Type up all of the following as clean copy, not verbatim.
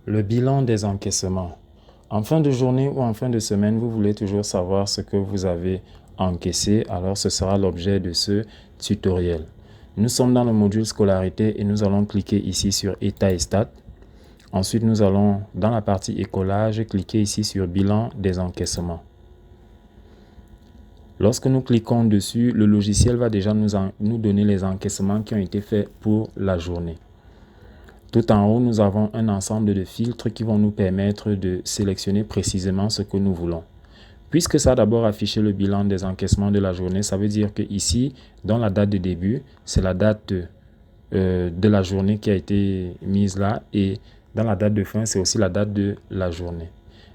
Le bilan des encaissements. En fin de journée ou en fin de semaine, vous voulez toujours savoir ce que vous avez encaissé, alors ce sera l'objet de ce tutoriel. Nous sommes dans le module scolarité et nous allons cliquer ici sur état et stats. Ensuite, nous allons dans la partie écolage cliquer ici sur bilan des encaissements. Lorsque nous cliquons dessus, le logiciel va déjà nous donner les encaissements qui ont été faits pour la journée. Tout en haut, nous avons un ensemble de filtres qui vont nous permettre de sélectionner précisément ce que nous voulons. Puisque ça a d'abord affiché le bilan des encaissements de la journée, ça veut dire que ici, dans la date de début, c'est la date de la journée qui a été mise là, et dans la date de fin, c'est aussi la date de la journée.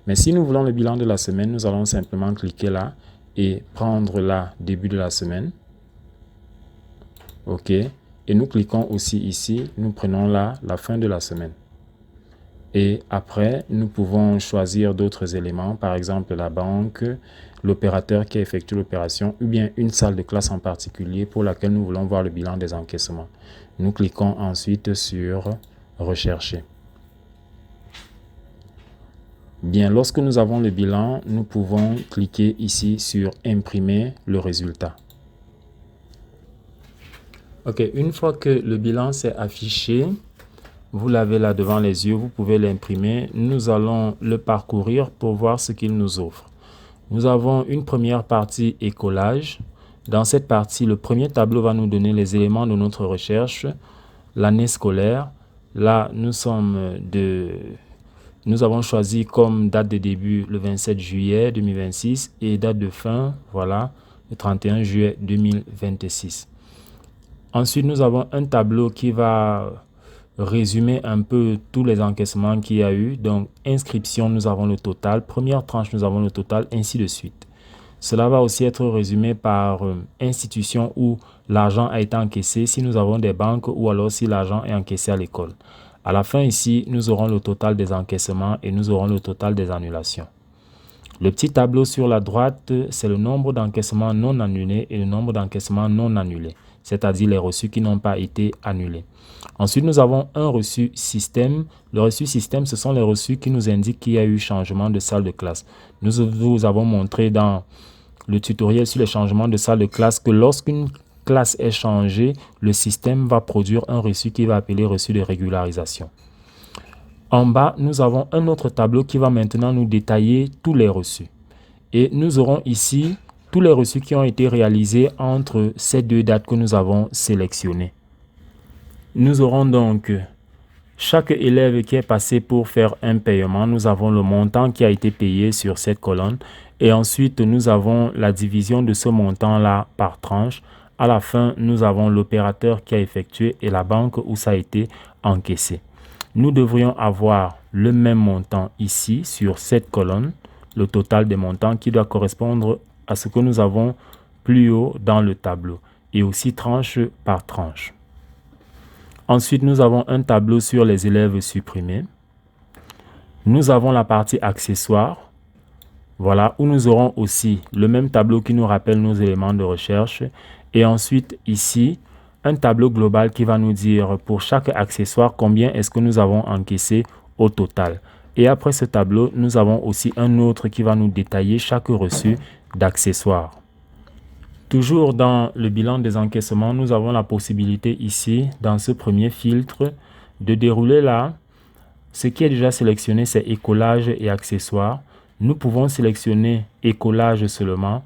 Mais si nous voulons le bilan de la semaine, nous allons simplement cliquer là et prendre là début de la semaine. OK. Et nous cliquons aussi ici, nous prenons là la fin de la semaine. Et après, nous pouvons choisir d'autres éléments, par exemple la banque, l'opérateur qui effectue l'opération, ou bien une salle de classe en particulier pour laquelle nous voulons voir le bilan des encaissements. Nous cliquons ensuite sur rechercher. Bien, lorsque nous avons le bilan, nous pouvons cliquer ici sur imprimer le résultat. Ok, une fois que le bilan s'est affiché, vous l'avez là devant les yeux, vous pouvez l'imprimer. Nous allons le parcourir pour voir ce qu'il nous offre. Nous avons une première partie écolage. Dans cette partie, le premier tableau va nous donner les éléments de notre recherche, l'année scolaire. Là, nous avons choisi comme date de début le 27 juillet 2026 et date de fin, voilà, le 31 juillet 2026. Ensuite, nous avons un tableau qui va résumer un peu tous les encaissements qu'il y a eu. Donc, inscription, nous avons le total. Première tranche, nous avons le total, ainsi de suite. Cela va aussi être résumé par institution où l'argent a été encaissé, si nous avons des banques ou alors si l'argent est encaissé à l'école. À la fin ici, nous aurons le total des encaissements et nous aurons le total des annulations. Le petit tableau sur la droite, c'est le nombre d'encaissements non annulés et le nombre d'encaissements non annulés, c'est-à-dire les reçus qui n'ont pas été annulés. Ensuite, nous avons un reçu système. Le reçu système, ce sont les reçus qui nous indiquent qu'il y a eu changement de salle de classe. Nous vous avons montré dans le tutoriel sur les changements de salle de classe que lorsqu'une classe est changée, le système va produire un reçu qui va appeler reçu de régularisation. En bas, nous avons un autre tableau qui va maintenant nous détailler tous les reçus. Et nous aurons ici tous les reçus qui ont été réalisés entre ces deux dates que nous avons sélectionnées. Nous aurons donc chaque élève qui est passé pour faire un paiement. Nous avons le montant qui a été payé sur cette colonne. Et ensuite, nous avons la division de ce montant-là par tranche. À la fin, nous avons l'opérateur qui a effectué et la banque où ça a été encaissé. Nous devrions avoir le même montant ici sur cette colonne, le total des montants qui doit correspondre à ce que nous avons plus haut dans le tableau et aussi tranche par tranche. Ensuite, nous avons un tableau sur les élèves supprimés. Nous avons la partie accessoires, voilà, où nous aurons aussi le même tableau qui nous rappelle nos éléments de recherche. Et ensuite, ici, un tableau global qui va nous dire pour chaque accessoire combien est-ce que nous avons encaissé au total. Et après ce tableau, nous avons aussi un autre qui va nous détailler chaque reçu d'accessoires. Toujours dans le bilan des encaissements, nous avons la possibilité ici, dans ce premier filtre, de dérouler là. Ce qui est déjà sélectionné, c'est écolage et accessoires. Nous pouvons sélectionner écolage seulement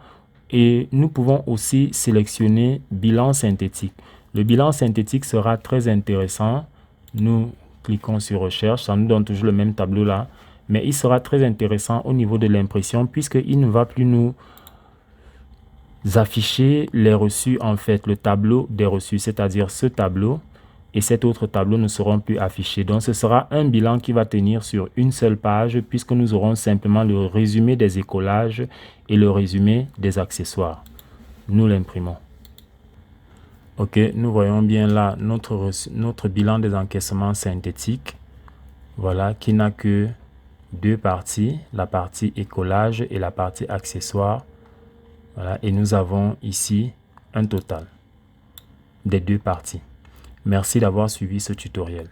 et nous pouvons aussi sélectionner bilan synthétique. Le bilan synthétique sera très intéressant. Nous cliquons sur recherche, ça nous donne toujours le même tableau là, mais il sera très intéressant au niveau de l'impression puisqu'il ne va plus nous afficher les reçus, en fait, le tableau des reçus, c'est-à-dire ce tableau et cet autre tableau ne seront plus affichés. Donc, ce sera un bilan qui va tenir sur une seule page puisque nous aurons simplement le résumé des écolages et le résumé des accessoires. Nous l'imprimons. Ok, nous voyons bien là notre bilan des encaissements synthétiques. Voilà, qui n'a que deux parties, la partie écolage et la partie accessoire. Voilà, et nous avons ici un total des deux parties. Merci d'avoir suivi ce tutoriel.